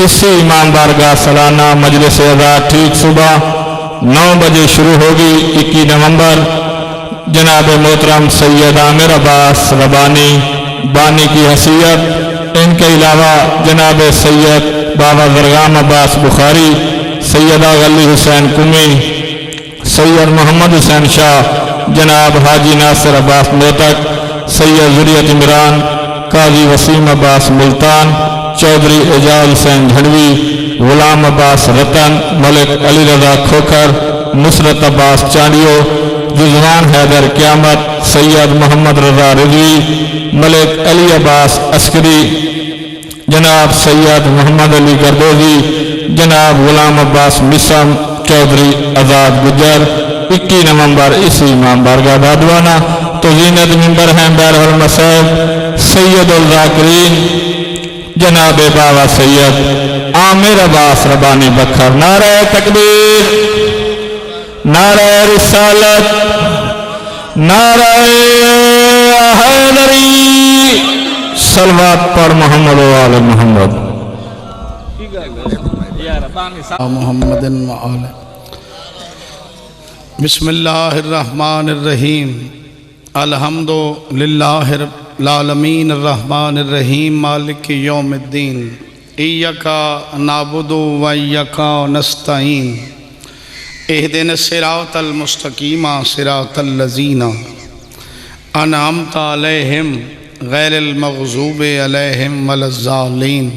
इसी इमाम बारगाह सालाना मजलिस अज़ा ठीक सुबह 9 बजे शुरू होगी। 21 नवंबर जनाब मोहतरम सैयद आमिर अब्बास रबानी बानी की हैसियत, इनके अलावा जनाब सैयद बाबा ज़रगाम अब्बास बुखारी, सैयदा गली हुसैन कुमी, सैयद मोहम्मद हुसैन शाह, जनाब हाजी नासिर अब्बास मोतक, सैयद ज़ुरियत इमरान, काजी वसीम अब्बास मुल्तान, चौधरी एजाज हुसैन झड़वी, गुलाम अब्बास रतन, मलिक अली रजा खोखर, नुसरत अब्बास चांडियो, जुज़वान हैदर क़यामत, सैयद मोहम्मद रजा रिजवी, मलिक अली अब्बास अस्करी, जनाब सैयद मोहम्मद अली गर्दोजी, जनाब गुलाम अब्बास मिसम, चौधरी आज़ाद गुजर। 21 नवंबर इसी इमाम बारगाह बादवाना। तो जीनत मिंबर हैं बहरहल मसैब सैयदुल ज़ाकिरीन जनाब बाबा सैयद आमिर अब्बास रबानी बखर। नारे तकबीर, नारे रिसालत, नारे हैदरी। सलवात पढ़ मोहम्मद वाले मोहम्मद मोहम्मदिन व आले। बिस्मिल्लाहिर्रहमानिर्रहीम। अल्हम्दुलिल्लाहि रब्बिल आलमीन अर्रहमानिर रहीम मालिक यौमिद्दीन। इय्याका नअबुदु व इय्याका नस्तईन। इहदिनस सिरातल मुस्तकीम सिरातल लज़ीना अनअमता अलैहिम गैरिल मग़ज़ूबि अलैहिम वलज़्ज़ालीन।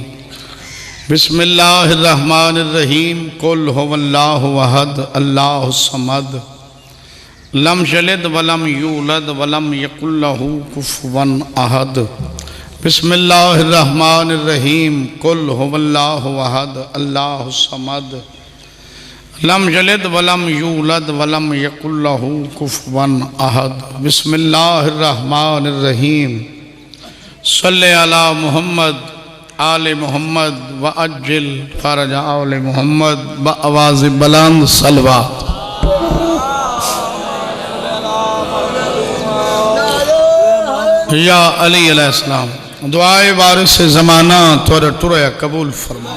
बिस्मिल्लाहिर्रहमानिर्रहीम। कुल हुवल्लाहु अहद अल्लाहुस समद लम यलिद वलम यूलद वलम यकुल लहू कुफुवन अहद। बिस्मिल्लाहिर्रहमानिर्रहीम। कुल हुवल्लाहु अहद अल्लाहुस समद लम यलिद वलम यूलद वलम यकुल लहू कुफुवन अहद। बिस्मिल्लाहिर्रहमानिर्रहीम। सल्ले अला मुहम्मद आले मोहम्मद व अज्जिल फरज आले मोहम्मद ब आवाज़ बुलंद सलवा। या अली अलैहिस्सलाम दुआए वारिस ज़माना तोर टुरया कबूल फरमा।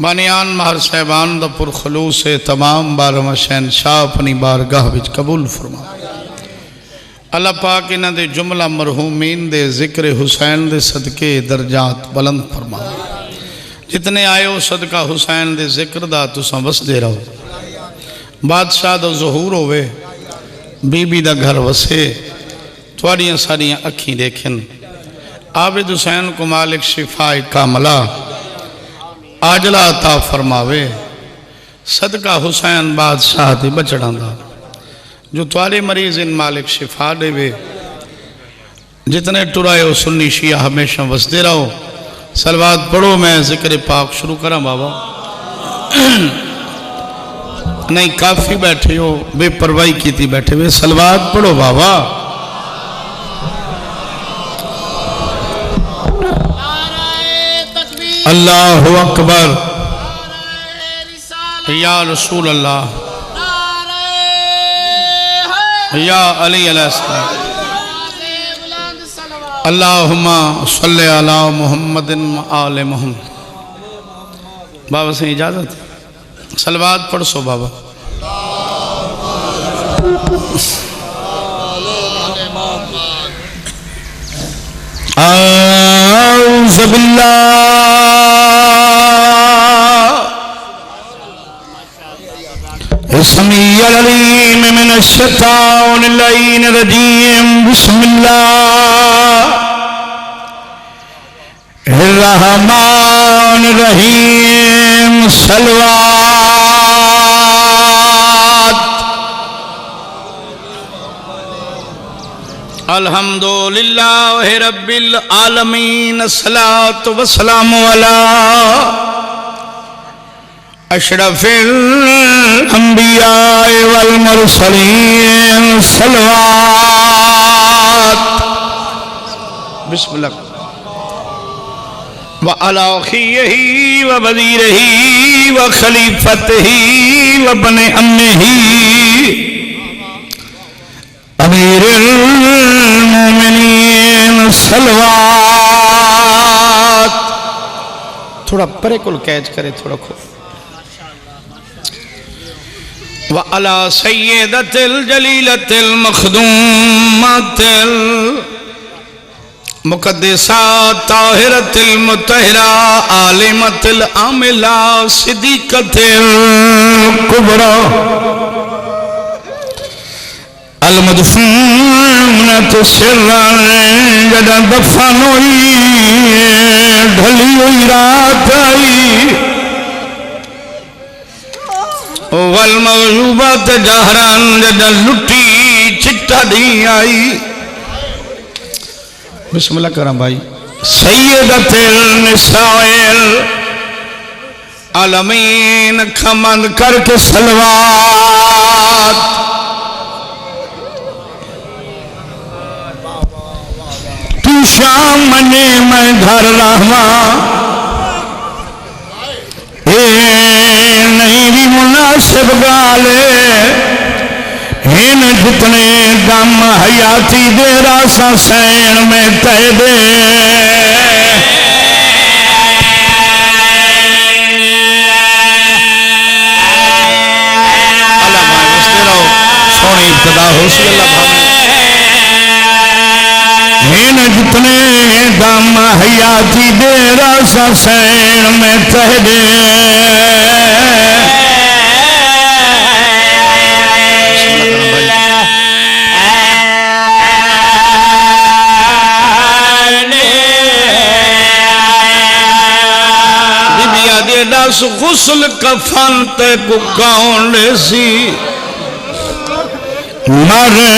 बानियान महर साहबान द पुरखलूस तमाम बारहमा शहनशाह अपनी बारगाह विच कबूल फरमा। अल्लाह पाक इन्हां दे जुमला मरहूमीन दे जिक्र हुसैन दे सदके दर्जात बुलंद फरमा। जितने आए हो सदका हुसैन दे जिक्र दा तुसां वसदे रहो। बादशाह दा ज़हूर होवे, बीबी दा घर वसे, थोड़ियाँ सारियाँ अखीं देखन। आबिद हुसैन को मालिक शिफाए कामला आजला अता फरमावे। सदका हुसैन बादशाह दे बचड़ा दा जो तुआरे मरीज इन मालिक शिफा देवे। जितने टुराए सुन्नी शिया हमेशा वसदे रहो। सलवात पढ़ो। मैं जिक्र पाक शुरू करा बाबा। नहीं काफ़ी बैठे हो, बेपरवाही की थी बैठे हुए। सलवात पढ़ो बाबा। अल्लाहु अकबर। या रसूल अल्लाह, या अली अलैहिस्सलाम। अल्लाहुम्मा सल्ले अला मुहम्मदिन व आले मुहम्मद। बाबा से इजाज़त, सलवात पढ़ सो बाबा। औज़ु बिल्लाह इस्मिल अलीम मिनश शैतानिर रजीम। बिस्मिल्लाहिर रहमानिर रहीम। सलवात। अल्हम्दुलिल्लाहि रब्बिल आलमीन। सलातु व सलामु अला अशरफिल अंबिया वल मुरसलीन। सलवात। बिस्मिल्लाह। व अला खियही व वज़ीरही व खलीफतही व बने अम्मिही अमीरुल मोमिनीन। सलवात। थोड़ा परे को कैच करे थोड़ा खो व अला सय्यदतिल जलीलतिल मखदूमतिल मुक़द्दिसा ताहिरतिल मुतहरा आलिमतिल आमिला सिद्दीक़तिल कुबरा अल मदफूनत सिर्रन जदा दफन हुई ढली हुई रात आई वल मग़लूबत जहरन जदा लुटी चिट्टा दी आई बिस्मिल्लाह करम भाई सय्यदतिल निसाइल आलमीन खमंद करके सलवात तू शाम मने मैं घर रहवा ए नहीं भी मुनासिब गाले इन जितने दम हयाती दे रासा सैन में तह दे सोनी इब्तिदा हो सी इन जितने दम हयाती दे रासा सैन में तह दे दस गुस्ल कफन ते को कौन सी मरे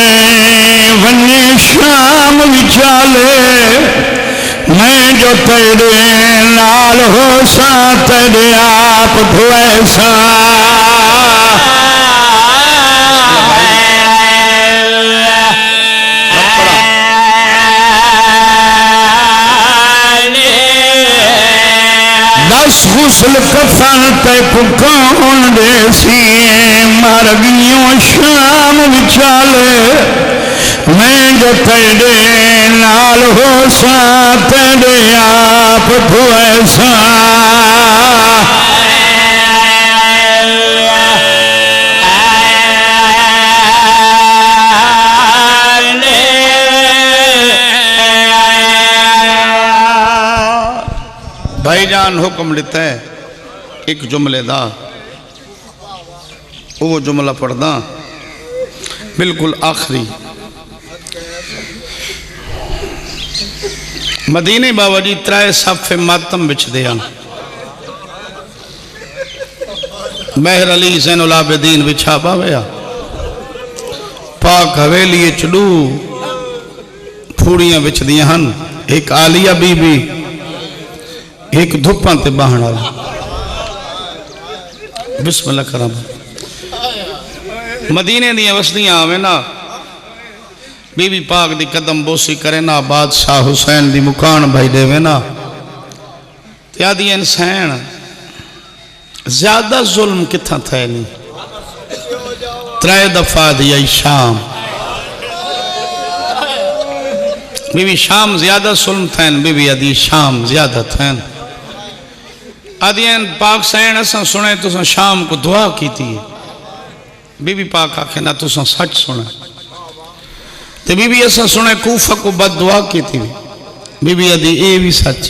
वने शाम विचाले मैं जो तेरे नाल हो सा तेरे आप धोएसा दस गुस्ल कफन ते को कौन देसी मर गयो शाम विचाले मैं जो तेरे नाल हो सा तेरे आप धोएसा भाईजान हुक्म देता है एक जुमले दा वो जुमला पढ़दा बिल्कुल आखिरी मदीने बाबा जी 3 साफे मातम बिछदे हैं महर अली ज़ैनुल आबिदीन बिछा पावे पाक हवेली चलू फूड़ियां बिछदियां हन एक आलिया बीबी एक धुप्पां ते बाहण वाला बिस्मिल्लाह करम मदीने दी वसदियां आवे ना बीबी पाक दी कदम बोसी करे ना बादशाह हुसैन दी मुकान भाई देवे ना त्यादी इंसान ज्यादा जुल्म किथा थे नहीं 3 दफा दिया शाम बीबी शाम ज्यादा जुल्म थे बीबी अदी शाम ज्यादा थे आदियन पाक सैन असा सुने तुसा शाम को दुआ की थी बीबी पाक आखे ना तुसा सच सुना ते बीबी असा सुने कूफा को बद दुआ की थी बीबी अदी ए भी सच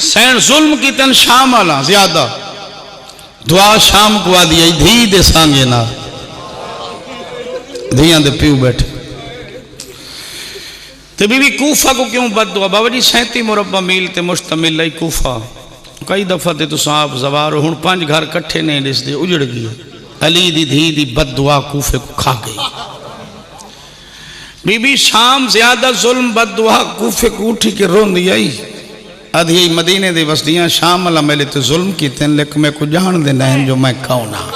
सैन जुल्म की तन शाम आला ज्यादा दुआ शाम को आदि धी दे सांगे ना धियां दे प्यू बैठे ते बीबी कूफा को क्यों बद दुआ बाबा जी 37 मुरब्बा मील ते मुश्तमिल है कूफा कई दफा ते तुस आप जवार हुण 5 घर कट्ठे नहीं दिसदे उजड़ गई अली दी धी दी बद दुआ कूफे को खा गई बीबी शाम ज्यादा जुल्म बद दुआ कूफे को उठी के रोंदी आई आधी मदीने दे वसदियां शाम अला मेले ते जुल्म कीते लेकिन मैं को जान दे नहीं जो मैं कौन हां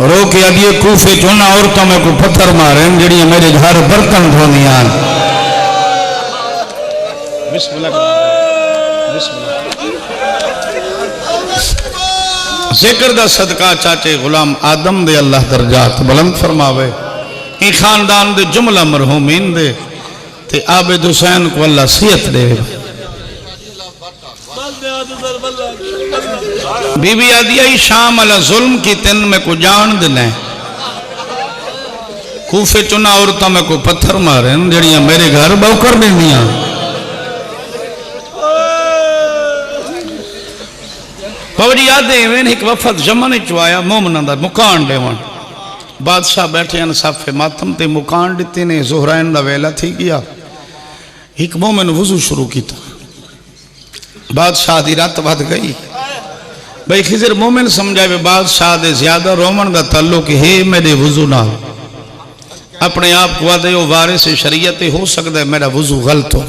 रो के अदिए कूफे चोना औरतों में को पत्थर मारे जड़ी मेरे घर बर्तन धोनियां बिस्मिल्लाह बिस्मिल्लाह जिक्र दा सदका चाचे गुलाम आदम दे अल्लाह दर्जात बुलंद फरमावे ई खानदान दे जुमला मरहूमीन दे ते आबिद हुसैन को अल्लाह सेहत दे। बीबी आदि आई शाम अला जुल्म की तिन में को जान देना कूफे चुना औरतों में को पत्थर मारे जड़ियां मेरे घर बहु कर देंदियां। बाबा जी याद है एक वफद जमन चो आया मोमना दा मुकान देवन बादशाह बैठे हैं साफे मातम ते मुकान दिते ने ज़ोहराइन दा वेला थी गया एक मोमिन वुजू शुरू किया बादशाह दी रात वध गई भाई खिजर मोमिन समझावे बादशाह दे ज्यादा रोमन दा ताल्लुक है मेरे वुजू नाल अपने आप को आदे वारिस शरीयत हो सकता है मेरा वुजू गलत हो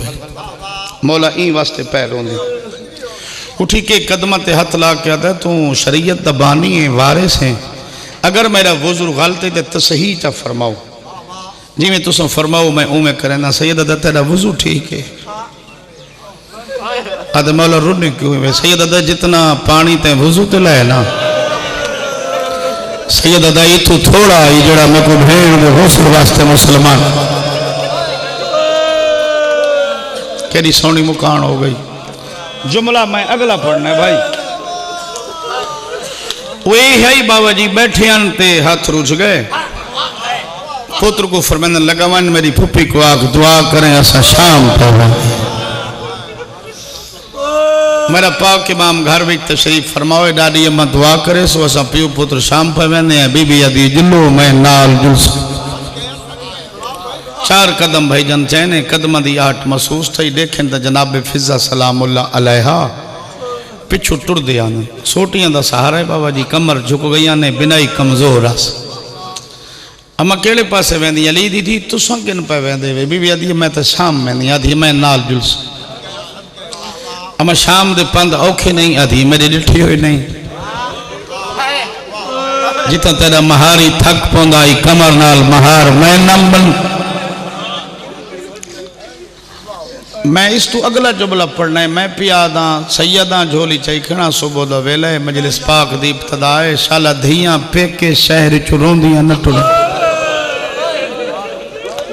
मौला ई वास्ते पैर रोंदे उठी के कदम ते हथ ला के आदा तू शरीयत दा बानी है वारिस है अगर मेरा वुजू गलत है तो तसही चा फरमाओ जिमें तुम फरमाओ मैं उमें करें सैयद अदा तेरा वुजू ठीक है आदे मौला रुने क्यों है सैयद अदा जितना पानी ते वुजू ते लाए ना सैयद अदा इतू थोड़ा ही जड़ा मैं को भेड़ दे हुस्न वास्ते मुसलमान केड़ी सोनी मुकान हो गई। जुमला मैं अगला पढ़ना है भाई वही है बाबा जी बैठे ते हाथ रुझ गए पुत्र को फरमाने लगा वन मेरी पुप्पी को आग दुआ करें ऐसा शाम पड़ा मेरा पाक इमाम घर में तशरीफ फरमाओ डाडी अम्मा दुआ करे सो असा पियो पुत्र शाम पे वेंदे हैं बीबी अदी जुल्लो मैं नाल जुलस चार कदम भाई जन चैने कदम दी आठ महसूस थई देखें तो जनाब फिजा सलामुल्लाह अलैहा पिछू टुर दे आने सोटियां दा सहारा है बाबा जी कमर झुक गई ने बिनाई कमजोर आस अम्मा केड़े पासे वेंदी अली दीदी तुसां किन पे वेंदे वे बीबी अदी मैं तो शाम वेंदी आधी मैं नाल जुलस अम्मा शाम दे पंध औखे नहीं आधी मेरी डिठी हुई नहीं जितना तेरा महारी थक पौंदा आई कमर नाल महार मैं नम बन मैं इस तू अगला जुमला पढ़ना है मैं पियादा सैयदा झोली चईखना सुबह दा वेला है मजलिस पाक दी इब्तिदा है शाला धियां पेके शहर च रोंदियां न टुर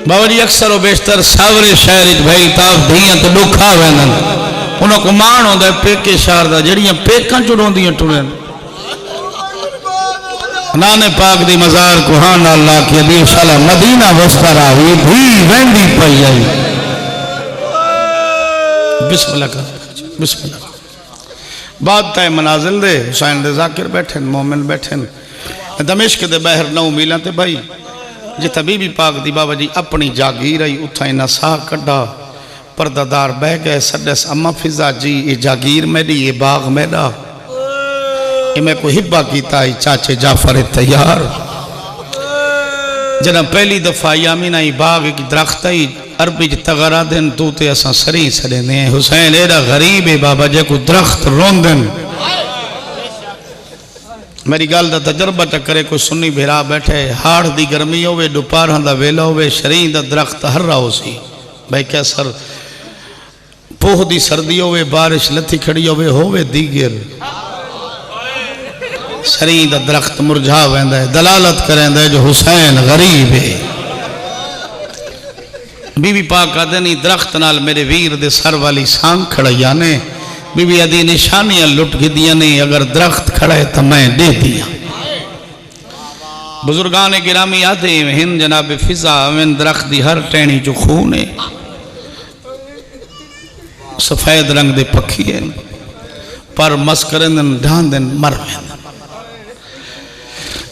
बाबा जी अक्सर बेशतर सावरे शहर भाई ताफ धियां तो दुखा वेंदन उन्होंने को मान होंदा पेके शहर दा जड़ियां पेकां च रोंदियां टुरन नाने पाक दी मजार को हां नाल ला के दी शाला मदीना वस्तारा हुई भी वेंदी पई आई बिस्मिल्लाह कर बिस्मिल्लाह बात तय मनाजिल दे हुसैन दे जाकिर बैठे मोमिन बैठे दमिश्क दे बहर 9 मील ते भाई जिथे बीबी पाक दी बाबा जी अपनी जागीर आई उथा इना साह कड्डा पर्दादार बह गए सदस अम्मा फिजा जी ये जागीर मेरी ये बाग मेरा ये मैं को हिब्बा कीता चाचे जाफर तैयार जना पहली दफा यामीना बाग की दरख्त आई अरबी तगरा दिन तू ते असा सरी सड़े हुसैन एड़ा गरीब है बाबा जे को दरख्त रोंदन मेरी गल का तजर्बा चक्करे कोई सुन्नी भेरा बैठे हाड़ दी गर्मी होवे दोपहर दा वेला होवे शरी दा दरख्त हर रहा सी भाई क्या सर पोह दी सर्दी होवे बारिश लथी खड़ी होवे दीगर शरी दा दरख्त मुरझा वेंदा है दलालत करेंदा है जो हुसैन गरीब है। बीबी पाक आदे नहीं दरख्त नाल मेरे वीर दे सर वाली सांग खड़ाइया ने बीबी आदि निशानियां लुट गिदियां ने अगर दरख्त खड़ा है तो मैं दे दिया बुजुर्गान गिरामी आते हिंद जनाब फिजा अवन दरख्त दी हर टहनी जो खून है सफेद रंग दे पखी है पर मस्करन ढांदन मर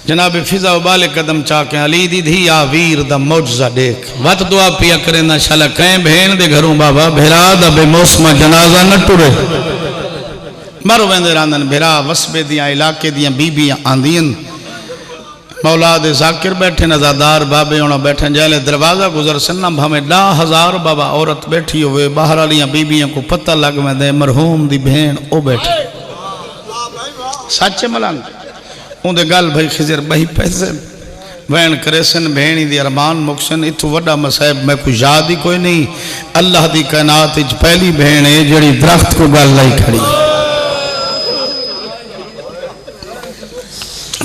जनाब फिजा उबाले कदम चाके अली दी धी आ वीर दा मौजजा देख वत दुआ पिया करे ना शाला कहीं भेण दे घरों बाबा भेरा दा बेमौसमा जनाजा न टुरे मर वेंदे रांदन भेरा वसबे दियां इलाके दियां बीबियां आंदियन मौला दे जाकिर बैठे नजादार बाबे होना बैठे जैले दरवाजा गुजर सन्ना भावे 10,000 बाबा औरत बैठी हुए बाहर वालियां बीबियां को पता लग वेंदे मरहूम दी भेण ओ बैठे सच मलंग उनके गल भाई खिजर बही पैसे वैन करेसन भेणी दी अरमान मुक्सन इतू वड्डा मसाइब मैं कुछ याद ही कोई नहीं अल्लाह दी कायनात विच पहली भेण है जेड़ी दरख्त को गल लाई खड़ी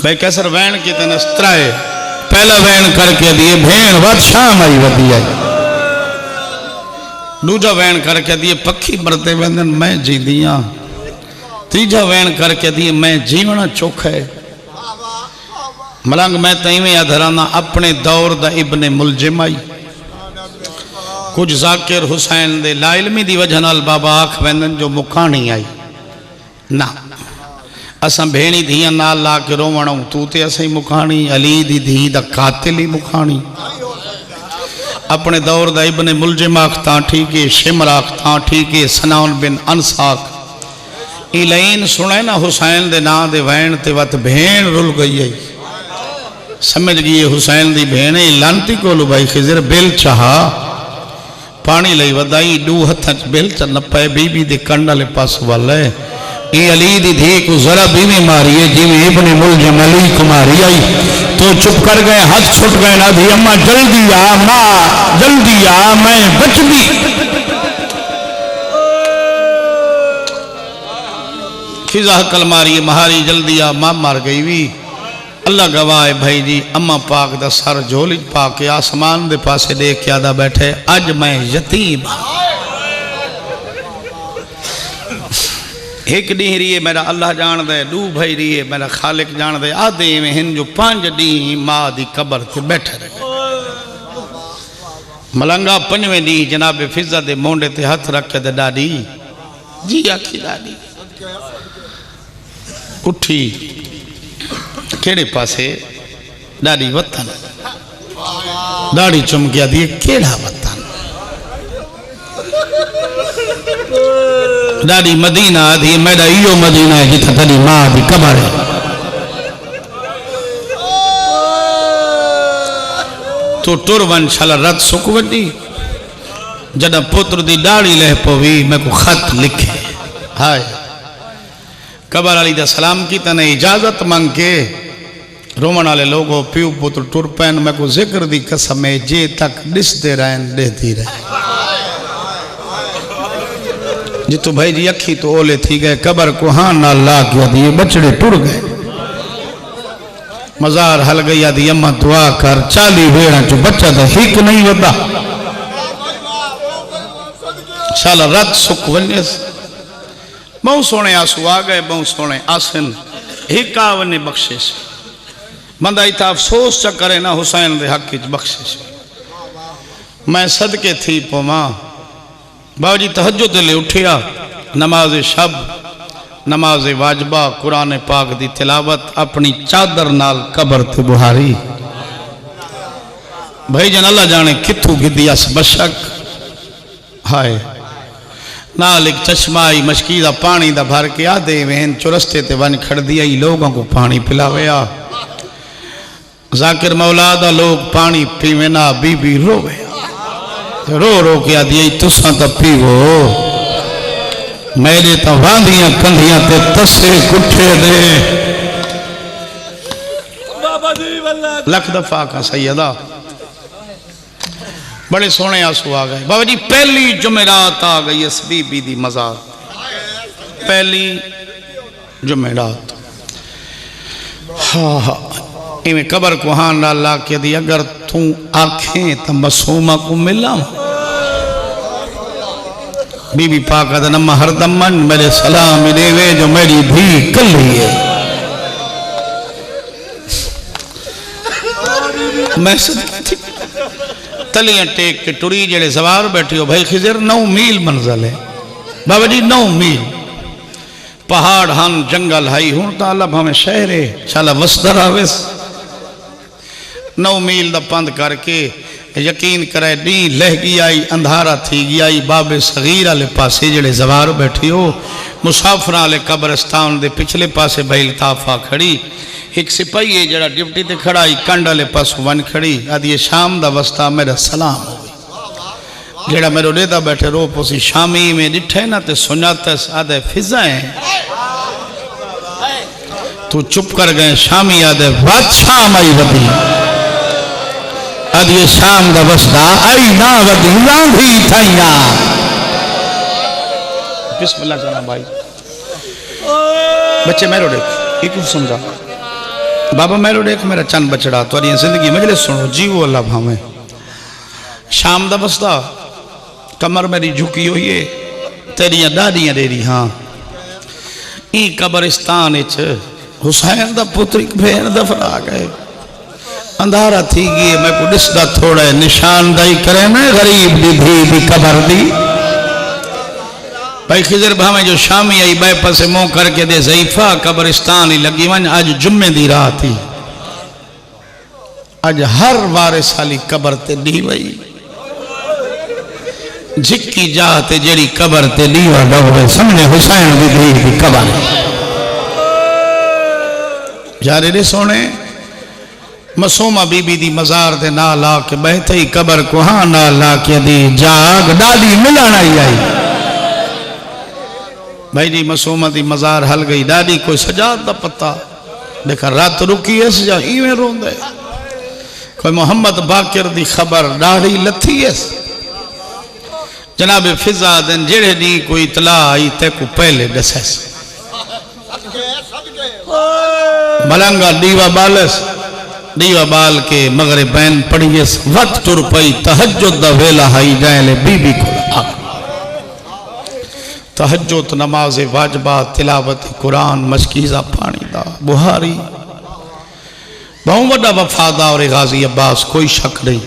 भाई कैसर वैन की तन पहला वैन करके दिए भेण वध शाम आई वधी आई दूजा वैन करके दिए पखी मरते वेंदन मैं जींदी हाँ। तीजा वैन करके दिए मैं जीवना चोखा है। मलंग मैं तईवें याद राना अपने दौर दा इब्ने मुलजिम आई। कुछ जाकिर हुसैन दे लाइलमी दी वजह नाल बाबा आख वेंदन जो मुकानी आई ना असा भेणी धियां नाल ला के रोवण तू ते असी मुकानी अली दी धी दा कातिल ही मुकानी। अपने दौर दा इब्ने मुलजिम आखता ठीक है, शिमर आखता ठीक है, सनाउन बिन अनसाक इलाइन सुने ना हुसैन दे नां दे वैन ते वत भेण रुल गई है। समझ गई हुसैन दी भेण लांती कोल भाई खिजर बिल चाहा पानी लई वदाई दू हथ बिल च न पे बीबी दे कंड वाले पास वाले ये अली दी धी को जरा बीवी मारी है जिवें इब्ने मुलजिम अली को मारी आई तो चुप कर गए, हाथ छुट गए ना दी अम्मा जल्दी आ मां जल्दी आ मैं बचदी। फिजा हकल मारी महारी जल्दी आ मां मार गई भी। अल्लाह गवाह है भाई जी अम्मा पाक दा सर झोली पा के आसमान दे पासे देख के आदा बैठे अज मैं यतीम एक डी रही मेरा अल्लाह जान दे, दू भाई रही मेरा खालिक जान दे, आधे में हिन जो 5 डी मां दी कबर ते बैठे रहे। मलंगा 5वें डी जनाब फिजा दे मोंडे ते हथ रख के डाडी जी आखी डाडी उठी केड़े पासे डाडी वतन दाढ़ी चुमकिया दी केड़ा वतन दाढ़ी मदीना दी मेरा इो मदीना है जिथे तेरी मां दी कबर है। तो टुर वन छल रत सुक वडी जद पुत्र दी दाढ़ी लह पवी मैं को खत लिखे हाय कबर वाली दा सलाम की तने इजाजत मंग के रोमन वाले लोगों प्यू पुत्र टुर पैन मैं को जिक्र दी कसम है जे तक दिसते रहन देती रहे जितो भाई जी अखी तो ओले थी गए कबर को हाँ ना ला गया दिए बछड़े टुर गए मजार हल गई आदि अम्मा दुआ कर 40 भेड़ा जो बच्चा तो हिक नहीं वदा शाला रत सुख वने बहु सोने आंसू आ गए बहु सोने आसन हिका वने बख्शिश बंदा इतना अफसोस च करे ना हुसैन दे हक च बख्शिश मैं सदके थी पवा बाबूजी तहज्जुद ले उठिया नमाज शब नमाज वाजबा कुरान पाक दी तिलावत अपनी चादर नाल कबर ते बुहारी भाई जन अल्लाह जाने किथू गिदी अस बशक हाय नाल एक चश्मा आई मशकी दा पानी दा भर के आदे वेन चुरस्ते ते वन खड़ दिया लोगों को पानी पिलावेया जाकिर मौला दा लोग पानी पीवे ना बीबी रोवे रो रो के आदि तुसा तो पीवो मेरे तो वांदियां कंधियां ते तसे कुठे दे लख दफा का सैयदा बड़े सोने आंसू आ गए। बाबा जी पहली जुमेरात आ गई इस बीबी दी मजार पहली जुमेरात हाँ हाँ इवें कबर को हाँ ना ला के दी अगर तू आखें तो मसूमा को मिला बीबी पाक का नम्मा हरदम मन मेरे सलाम देवे जो मेरी भी कल ही है मैं तलियां टेक के टुरी जेड़े सवार बैठी हो भाई खिजर 9 मील मंजिल है बाबा जी 9 मील पहाड़ हन जंगल हाई हूं तो अल्लाह भावे शहर है शाला वसदर आवेस 9 मील दा पंध करके यकीन करे डी लहगी आई अंधारा थी गया बाबे सगीर वाले पासे जेड़े जवार बैठी हो मुसाफिर वाले कब्रस्तान दे पिछले पासे बैल ताफा खड़ी एक सिपाही है जरा ड्यूटी ते खड़ा ही कंड वाले पासों वन खड़ी आदि शाम दा वस्ता मेरा सलाम हो जेड़ा मेरे डेदा बैठे रो पोसी शामी में डिठे ना ते सुनातस आदे फिजाएं तू चुप कर गए शामी आदे बादशाह माई वदी आदि शाम दा वस्ता आई ना वदी लांधी थाइया बिस्मिल्लाह जना भाई बच्चे मेरो देख एक समझा बाबा मेरो देख मेरा चंद बचड़ा तुम्हारी जिंदगी मजलिस सुनो जीवो अल्लाह भावे शाम दा बसदा कमर मेरी झुकी हुई है, तेरिया दाड़ियां डेरी। हाँ ई कब्रिस्तान हुसैन दा पुत्र भेण दफना गए, अंधारा थी गई। मैं को दिसदा थोड़ा निशानदाई करे ना गरीब दी धी दी कबर दी। भाई खिजर भावे जो शामी आई बे पासे मुंह करके दे ज़ईफा कब्रिस्तान ही लगी वन। आज जुम्मे दी रात ही, आज हर वारिस वाली कबर ते डी वई झिक्की जाते जेड़ी कबर ते लीवा डोवे समझे हुसैन दी धी दी कबर। जारे दे सोने मसूमा बीबी दी मजार दे नाल आके बहते ही कबर को हाँ नाल आके दी जाग दादी मिलन आई। भाई जी मसूमा दी मजार हल गई, दादी कोई सजाद दा पता देखा रात रुकी है सजा इवें रोंदे। कोई मोहम्मद बाकिर दी खबर दाढ़ी लथी है। जनाब फिजा दिन जेड़े दी कोई इतला आई ते को पहले दसस मलंगा दीवा बालस, दीवा बाल के मगरिब बैन पढ़ियस वक्त तुर पई तहज्जुद दा वेला हाई जाए बीबी को तहज्जुद नमाज वाजबा तिलावत कुरान मशकीज़ा पानी दा बुहारी। बहुत बड़ा वफादार और गाजी अब्बास कोई शक नहीं।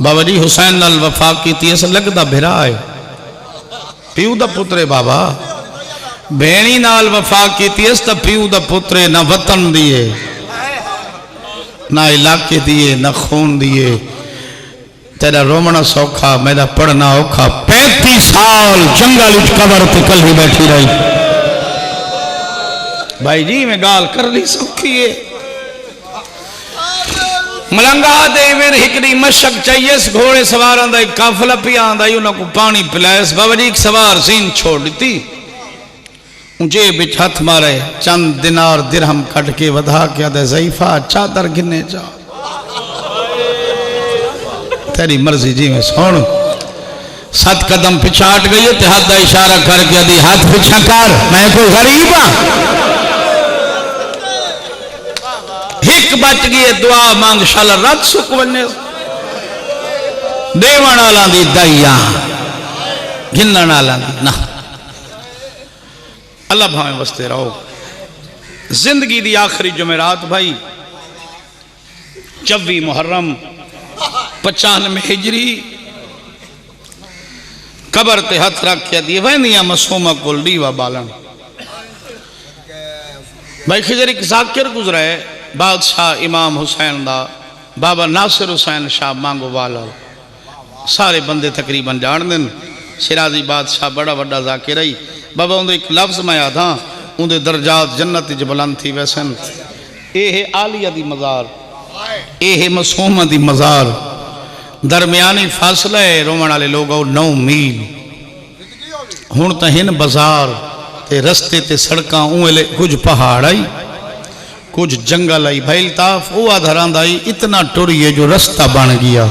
बाबा जी हुसैन नाल वफा की ऐसा लगता भिरा है, प्यू दा पुत्रे बाबा भेणी नाल वफा की तो प्यू दा पुत्रे ना वतन दिए ना इलाके दिए ना खून दिए। तेरा रोमना सौखा मेरा पढ़ना औखा। 35 साल जंगल कबर ते कल ही बैठी रही। भाई जी मैं गाल कर ली सौखी है। मलंगा दे वीर हिकड़ी मशक चाहिए घोड़े सवार आंदा काफिला पिया आंदा उनको पानी पिलायस। बाबा जी एक सवार सीन छोड़ दी ऊंचे बिच हथ मारे चंद दिनार दिरहम कट के वधा के आदे ज़ईफा चादर गिने जा तेरी मर्जी जी में सुन। 7 कदम पिछा हट गई ते हाथ का इशारा करके आदि हाथ पिछा कर मैं कोई गरीब हाँ। हिक बच गई दुआ मांग शाला रत सुक बने देवण वाला दी दया गिनण वाला ना। अल्लाह भावे वस्ते रहो। जिंदगी दी आखिरी जुमेरात भाई 24 मुहर्रम 95 हिजरी कबर ते हथ रख के दी वहनिया मसूमा को दीवा बालन। भाई खिजर एक जाकिर गुजरा है बादशाह इमाम हुसैन दा बाबा नासिर हुसैन शाह मांगो वाला सारे बंदे तकरीबन जान दिन। शिराजी बादशाह बड़ा बड़ा जाकिर रही बाबा उन्हें एक लफ्ज मैं याद हाँ उन्हें दर्जात जन्नत च बुलंद थी वैसन। ये आलिया दी मजार ये मसूमा दी मजार दरमियानी फासला है रोवण वाले लोग 9 मील। हुण तो हिन बाजार ते रस्ते ते सड़कां उले कुछ पहाड़ आई कुछ जंगल आई। भाई ताफ वो आधरांद आई इतना टुरिए जो रास्ता बन गया।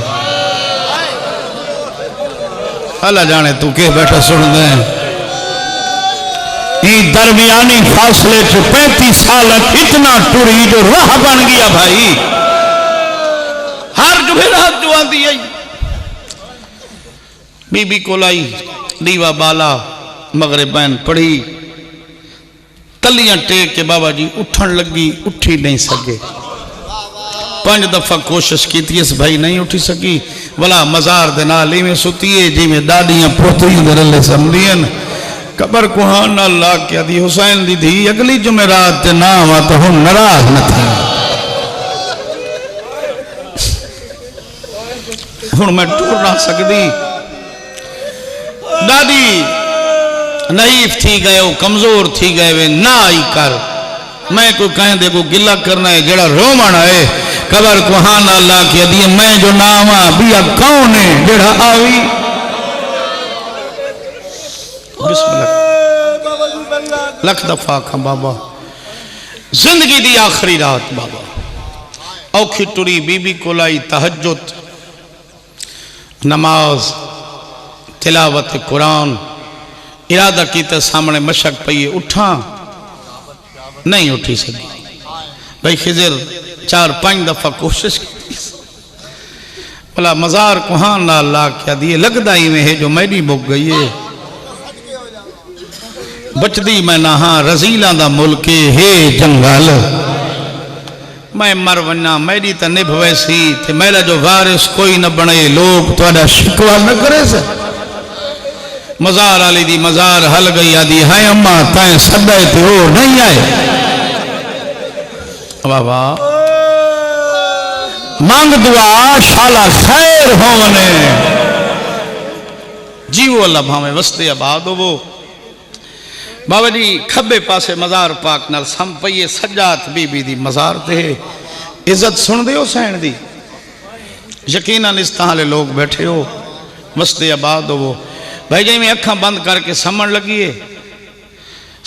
अल्लाह जाने तू के बैठा सुन दे दरमियानी फासले 35 साल इतना टुरी जो राह बन गया। भाई हर जुमेरात जो आती आई बीबी को लाई दीवा बाला मगरिब बैन पढ़ी तलियां टेक के बाबा जी उठन लगी उठी नहीं सके। 5 दफा कोशिश की भाई नहीं उठी सकी। भला मजार दे नाल इवें सुतीए जिवें दादियां पोतियां दे रले समझियन। कबर को हाँ ना ला के आदि हुसैन दी धी अगली जुमेरात ते ना वा तो हुन नाराज न थी। हुन मैं टूर ना सकदी। दादी नईफ थी गए कमजोर थी गए वे ना आई कर। मैं कोई कहें दे को गिला करना है जड़ा रोमन है कबर को हाँ ना ला के दिए मैं जो नाम बिया कौन है जड़ा आवी। लख दफा खा बाबा जिंदगी दी आखिरी रात बाबा औखी टुरी बीबी को लाई तहज्जुद नमाज तिलावत कुरान इरादा किया सामने मशक पई उठा नहीं उठी सकी। भाई खिजर 4-5 दफा कोशिश की भला मजार कुहान नाल ला क्या दिए लगदा ही में है जो मैडी मुक गई है बचदी मैं नहा रजीला दा मुल्क है जंगल मैं मर वना मैडी तो निभ वैसी ते मेरा जो वारिस कोई न बने लोग तुहाडा शिकवा न करे से मजार आली दी मजार हल गई आदि है अम्मा तैं सदे ते ओ नहीं आए वाह वाह मांग दुआ शाला खैर होवने जीवो अल्लाह भावे वस्ते आबाद होवो बाबा जी खब्बे पासे मजार पाक नाल सम पईए सजात बीबी दी मजार ते इज्जत सुन दियो सैन दी यकीनन इस तरह लोग बैठे हो वस्ते आबाद होवो भाई जी में अखा बंद करके समझ लगिए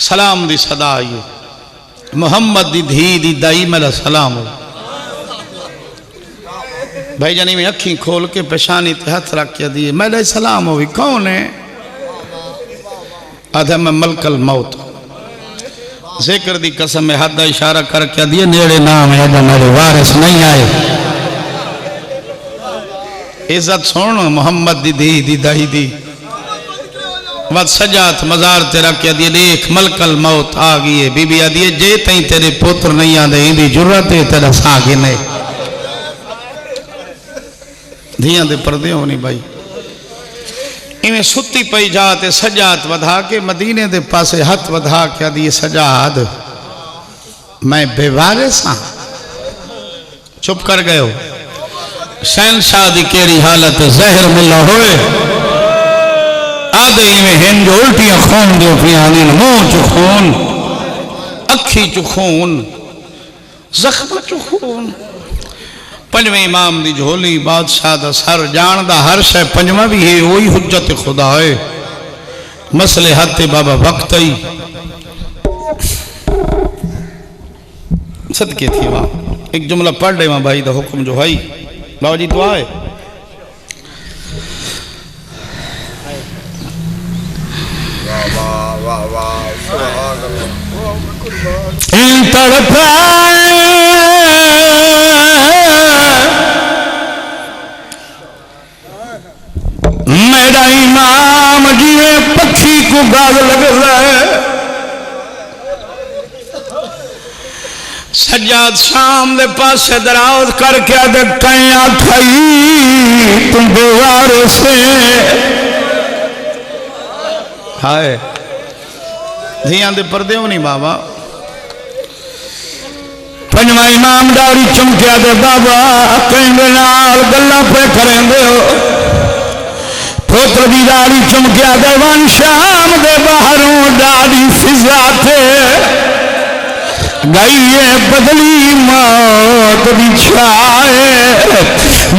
सलाम दी सदा आइए मोहम्मद दी धी दी दाई मेरा सलाम हो भाई जानी में अखी खोल के पेशानी ते हाथ रख के दिए मेरा सलाम हो कौन है आधा मैं मलकल मौत जिक्र दी कसम में हाथ का इशारा करके दिए नेड़े नाम है मेरे वारिस नहीं आए इज्जत सुन मोहम्मद दी धी दी दाई दी वत सजात मजार ते रख के दिए देख मलकल मौत आ गई है बीबी आ दिए जे तई तेरे पुत्र नहीं आंदे इंदी जरूरत है तेरा सागे ने धियां दे पर्दे होनी भाई इवें सुती पई जाते सजात वधा के मदीने दे पासे हथ वधा के दी सजाद मैं बेवारिस हाँ चुप कर गए हो शहनशाह दी केरी हालत जहर मिला होए आदे इवें हिन जो उल्टियां खून दो पिया मुंह च खून अखी च खून जख्म च खून पंजवें इमाम दी झोली बादशाह दा सर जानदा हर शय पंजवा भी है वही हुज्जत खुदा है मसले हत्ते बाबा वक्त ही सदके थी वहां एक जुमला पढ़ ले वहां भाई दा हुक्म जो है बाबा जी दुआ है वाह वाह वाह सुभान अल्लाह इन तड़पाए मेरा इमाम जिवें पक्षी को गल लग रहा है सज्जाद शाम दे पासे दराज करके आदे कैया खाई तुम बेवारे से हाय धियां दे पर्दे हो नहीं बाबा पंजवा इमाम दारी चमकिया दे बाबा कहंदे नाल गल्लां पे करेंदे हो पुत्र की दाढ़ी चमकिया दे वन शाम दे बाहरों दाढ़ी फिजा थे गई है बदली मौत की छाए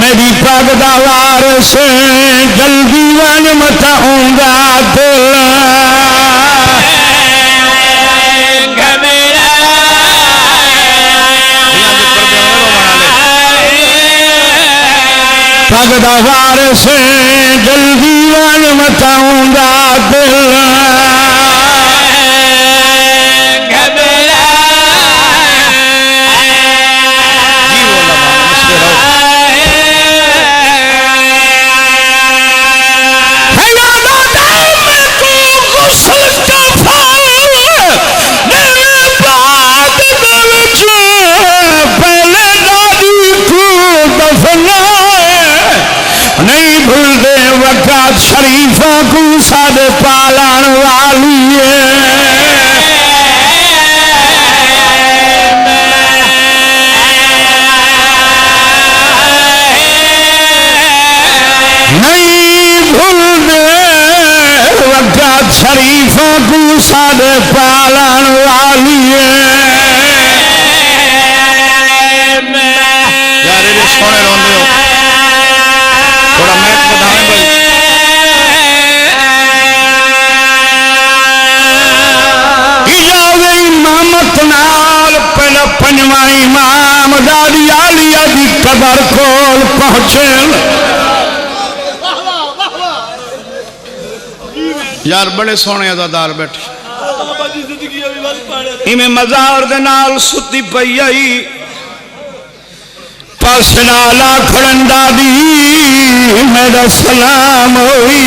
मेरी पग दा वारिस जल्दी वन मताऊंगा दिल पग दा वारिस जल्दी वन मताऊंगा दिल नहीं भूलते वक़्त शरीफा को सादे पालन वाली नहीं भूलते वक़्त शरीफा को सादे पालन वाली यार ये सोने रोंदे हो थोड़ा मैच बताएं भाई इजाज़े इमामत नाल पहला पंजवा इमाम दादी आलिया दी कबर कोल पहुंचे यार बड़े सोने अदादार बैठे इमें मजार दे नाल सुती पई आई पास नाला खड़ंदा दी मेरा सलाम होई।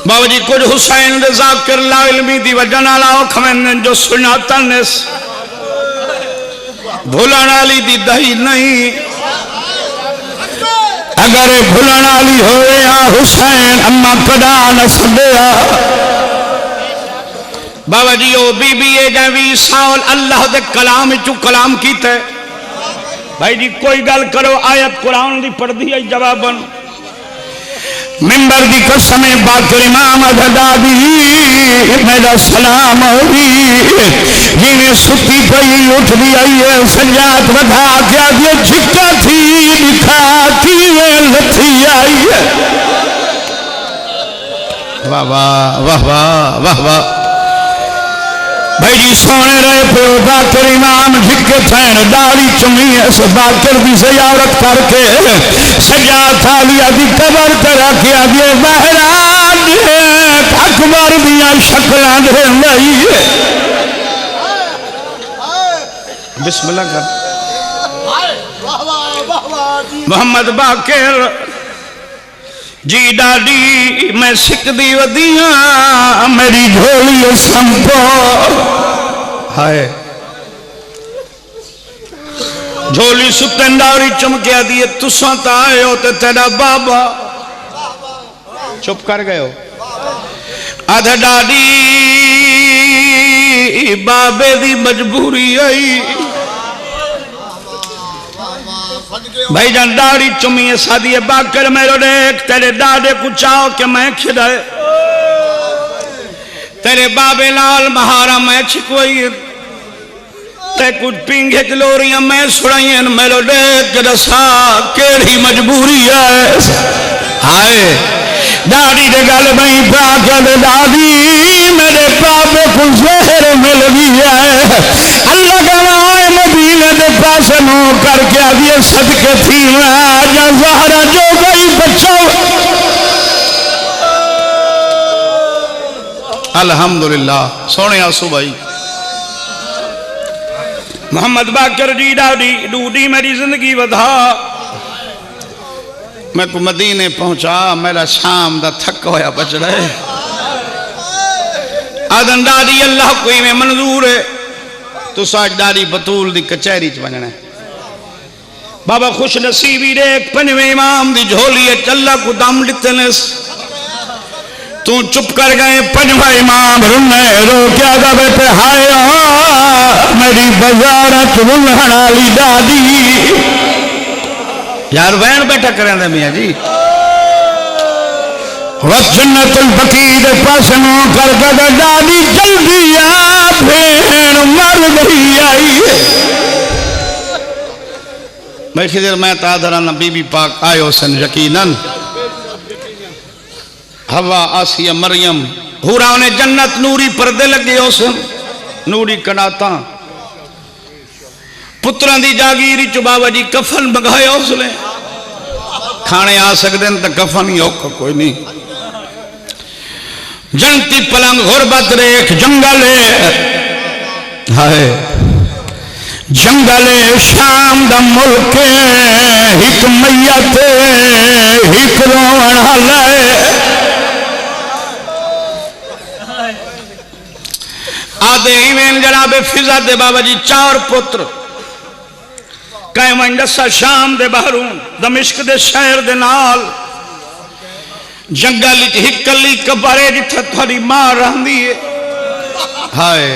बाबा जी कुछ हुसैन दे ज़ाकिर ला इल्मी दी वजह नाल खमन जो सुनातन भूलण वाली दी दही नहीं। अगर भूलण वाली होए हुसैन अम्मा कदा न सदिया। बाबा जी ओ बीबी जवी साल अल्लाह दे कलाम चू कलाम कीते। भाई जी कोई गल करो आयत कुरान दी पढ़दी है जवाबन मिंबर दी कसम बाकर इमाम अदादी मेरा सलाम होगी। जिन्हें सुती पई उठ दी आई है सजात बधा क्या दिए छिक्का थी दिखा थी लथी आई है। वाह वाह वाह वाह वाह वाह। भाई जी सोने रहे पे बाकर इमाम झिके थैन दाढ़ी चुमी है बाकर की सजावट करके सजा थालिया की कबर पर रखिया दिए महराज अकबर दिया शक्ल दे लई। बिस्मिल्लाह कर मोहम्मद बाकर जी डाडी मैं सिकदी वदिया मेरी झोली संपो हाय झोली सुतंदारी चमकिया दिए तुसा तो आए हो तो तेरा बाबा चुप कर गए हो। आधा डाडी बाबे दी मजबूरी आई भाई जान दाढ़ी चुमी सादी बाकर मेरो देख तेरे दादे को चाहो कि मैं खिलाए तेरे बाबे लाल महारा मैं छिकोई ते कुछ पिंगे किलोरियां मैं सुनाई मेरो देख दसा केड़ी मजबूरी है। हाय दाढ़ी दे गल बई बाकर दादी मेरे बाबे को जहर मिल गई है। अल्लाह गवाए मदीने दे पास नो करके आदिए सदके थी आज ज़हरा जो गई बच्चों। अल्हम्दुलिल्लाह सोने आंसू भाई मोहम्मद बाकर जी डाडी डूडी मेरी जिंदगी वधा मैं को मदीने पहुंचा मेरा शाम दा थक होया बच रहे आदन दादी अल्लाह कोई में मंजूर है तो साज दादी बतूल दी कचहरी च बनना बाबा खुश नसीबी देख पंजवें इमाम दी झोली चल्ला को दम लितने तू चुप कर गए पंजवा इमाम रुने रो क्या दा बेटे हाय मेरी बजारत रुलहण वाली दादी यार वैन बैठा करें मियाँ जी वजन्नतुल बकी दे पास नो कर गदा दादी जल्दी आ भेड़ मर गई आई। मैं खिदर मैं तादरा ना बीबी पाक आयो सन यकीनन हवा आसिया मरियम हुरा ने जन्नत नूरी पर्दे लगे हो सन नूरी कनाता पुत्रां दी जागीर च बाबा जी कफन मंगाया उसने खाने आ सकते तो कफन ही औखा कोई नहीं। जनती पलंग गुरबत रेख जंगल हाय जंगल शाम दा मुल्क हिक मैयत हिक रोवण हाले आदे इवें जनाबे फिजा दे बाबा जी चार पुत्र कैमंडसा शाम दे बहरू दमिश्क दे शहर दे नाल जंगल हिकली कबारे जिथे थोड़ी मां रही है हाय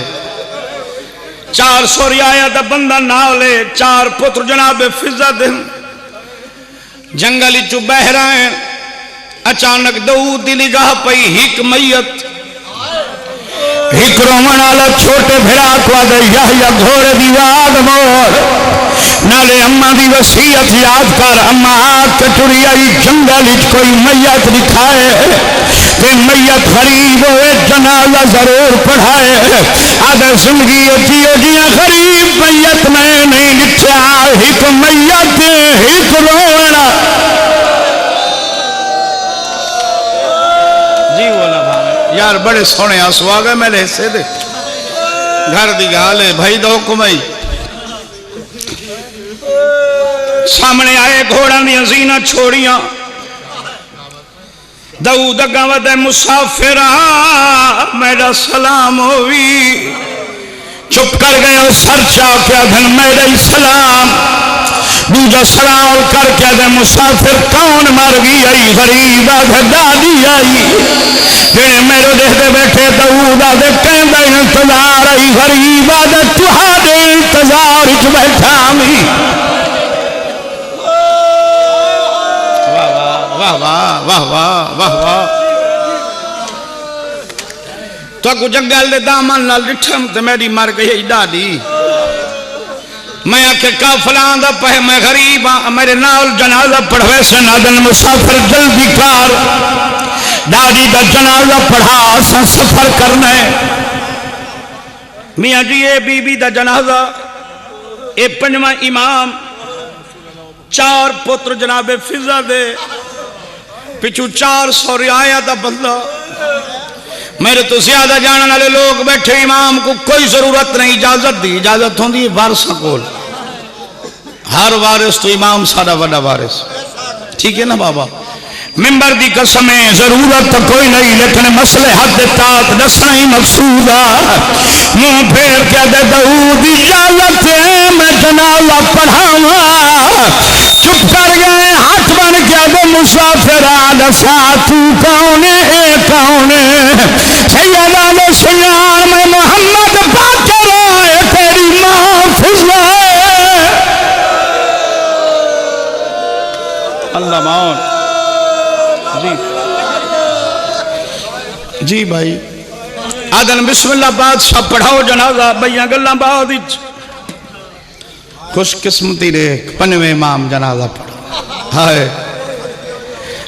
400 रियाया दा बंदा नाले चार पुत्र जनाबे फिजा दे जंगल चु बह रहे अचानक दाऊद दी निगाह पई हिक मैयत हिक रोवण वाला छोटे भिरा को याहिया घोड़े दी वाद मोर नाले अम्मा दी वसीयत याद कर अम्मा कटुरी आई जंगल कोई मैयत दिखाए ते मैयत गरीब होए जनाजा जरूर पढ़ाए आदे जिंदगी जियो जिया गरीब मैयत मैं नहीं लिखा हिक मैयत हिक रोवण जी बोला भाई यार बड़े सोने आंसू आ गए मेरे हिस्से दे घर दी गाल है भाई दो कुमाई सामने आए घोड़ा दियां जीना छोड़ियां दाऊद अगा वधे मुसाफिरा मेरा सलाम होवी चुप कर गए सर चाख्या धन मेरा ही सलाम दूजा सलाम करके दे मुसाफिर कौन मर गई आई गरीब आधे दादी आई जेड़े मेरे देखते बैठे दाऊद आधे कहंदा इंतजार आई गरीब आधे तुहाडे इंतजार च बैठा मी वाह वाह वाह वाह वाह वाह तो कुछ जंगल दे दामन नाल डिठम ते मेरी मर गई दादी मैं आखे का फलां दा पह मैं गरीब हाँ मेरे नाल जनाजा पढ़वे से नादन मुसाफिर जल्दी कर दादी दा जनाजा पढ़ा सा सफर करना है मियाँ जी ये बीबी दा जनाजा ए पंजवा इमाम चार पुत्र जनाबे फिजा दे पिछू 400 रियाया दा बंदा मेरे तो ज्यादा जानने वाले लोग बैठे इमाम को कोई जरूरत नहीं इजाजत दी इजाजत होंगी वारसा को हर वारिस तो इमाम सारा बड़ा वारिस ठीक है ना बाबा मिंबर दी कसम जरूरत तो कोई नहीं लेकिन मसले हद तात दसना ही मकसूद मुंह फेर के दे दाऊद इजाजत मैं जनाजा पढ़ावा चुप कर गए हाथ बन के दे मुसाफिरा दसा तू कौन है सैयदा ने सुनान में मोहम्मद बाकर तेरी मां फिजा अल्लाह मौन जी जी भाई आदन बिस्मिल्लाह बादशाह पढ़ाओ जनाजा भैया गल्ला बाद खुशकिस्मती रे पंजवें इमाम जनाजा पढ़ो हाय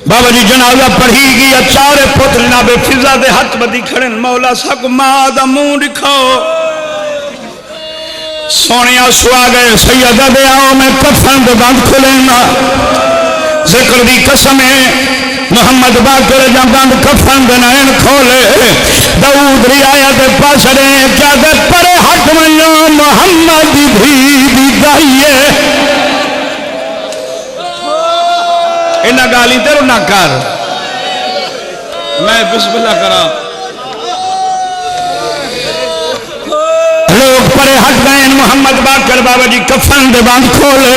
बाबा जी जनाजा पढ़ी गई चारे पुत्र जनाबे फिजा दे हाथ बदी खड़े मौला साहब मां दा मुंह दिखाओ सोने सुआ गए सैयदा दे आओ मैं कफन दे बंद खोलेना जिक्र दी कसम है मोहम्मद बाकर जब बंद कफन दे नैन खोले दाऊद रियाया दे पाछड़े क्या दे परे हट मयो मोहम्मद दी भी गाइए इना गाली तेरो ना कर मैं बिस्मिल्लाह करा लोग परे हट गए मोहम्मद बाकर बाबा जी कफन दे बंद खोले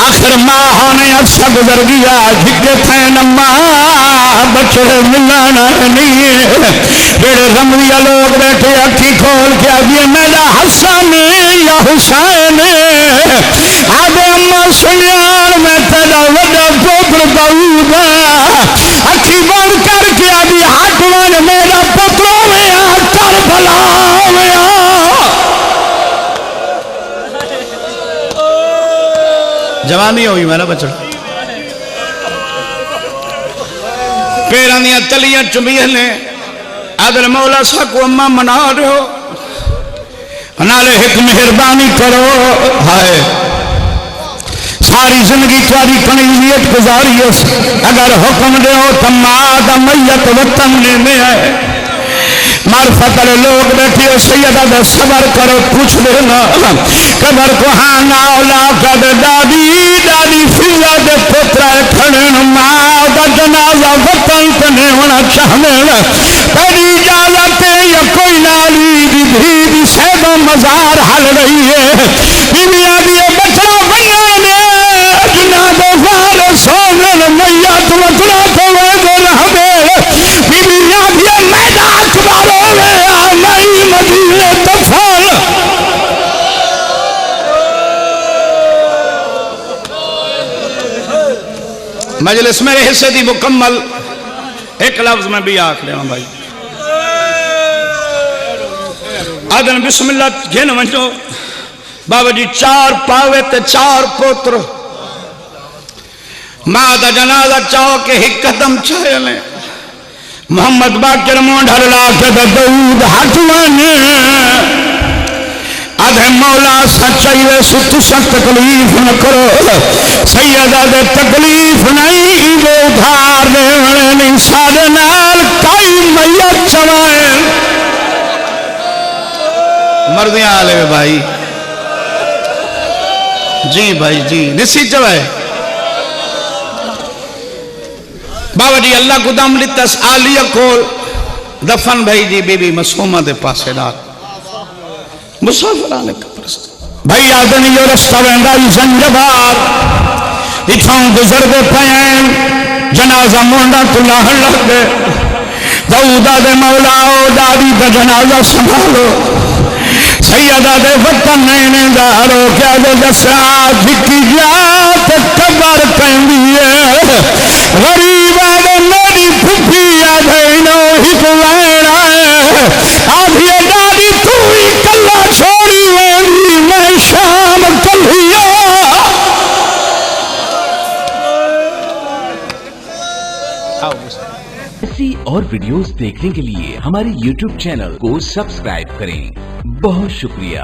आखिर मां होने अच्छा गुजर गया जिगे थे नम्मा बछड़े मिलाना नहीं जेड़े रमलिया लोग बैठे अखी खोल के आगे मेरा हसन या हुसैन आगे अम्मा सुनियान मैं तेरा वड्डा पुत्र दाऊद अखी बंद करके आगे हाथ वन मेरा पुत्रों में कर भला जवानी होगी मेरा बचड़ा पैर दिया तलियां चुमिया ने आदर मौला साहब को अम्मा मना रहे हो नाले एक मेहरबानी करो हाय सारी जिंदगी तुम्हारी कनीजियत गुजारी हो अगर हुक्म दो तो मां मैयत वतन में है मार्फत लोग बैठे हो सैयदा दा सबर करो पूछ लेना कबर को हाँ ना औलाद दादी दादी फिजा दे पुत्र खड़े मां का जनाजा वतन कने होना चाहने पहली इजाजत या कोई नाली दी भी सैदो मजार हल रही है बीबिया दिए बचड़ा भैया ने जिना दे वार सोने मैया तुम तुला तो वे रहबे बीबिया दिए मैदान अखबारों में नहीं मदीने तफल मजलिस मेरे हिस्से दी मुकम्मल एक लफ्ज में भी आख रहा भाई आदन बिस्मिल्लाह गिन वजो बाबा जी 4 पावे ते 4 पुत्र मां दा जनाजा चाहो के एक कदम चले मोहम्मद बाकर मोढ़ ला के दाऊद हटवन आधे मौला सच्चाई सुत तकलीफ न करो सैयदा दे तकलीफ नहीं वो उधार देने नहीं सारे नाल कई मैयत चवाए मर्दियां आले भाई जी भाई जी ॾिसी चवे बाबा जी अल्लाह गुदाम लितस आलिया कोल दफन भाई जी बीबी मसूमा दे पासे डाल मुसाफिरान कब्रिस्तान भाई आदमी जो रस्ता वेंदा जंजबार इथों गुजरदे पए जनाजा मोंडा तुलाहन लग गए दाऊदा दे मौलाओ दादी का जनाजा संभालो सैयदा दे वतन ने दारो क्या जो दसा धिकी जा ते कबर कहंदी है गरीब आदे मेरी फुफी आ गईनो हिक लैणा आधी दादी तू ही कल्ला छोड़ी वेंदी मैं शाम कल्हिया ऐसी और वीडियोस देखने के लिए हमारे YouTube चैनल को सब्सक्राइब करें। बहुत शुक्रिया।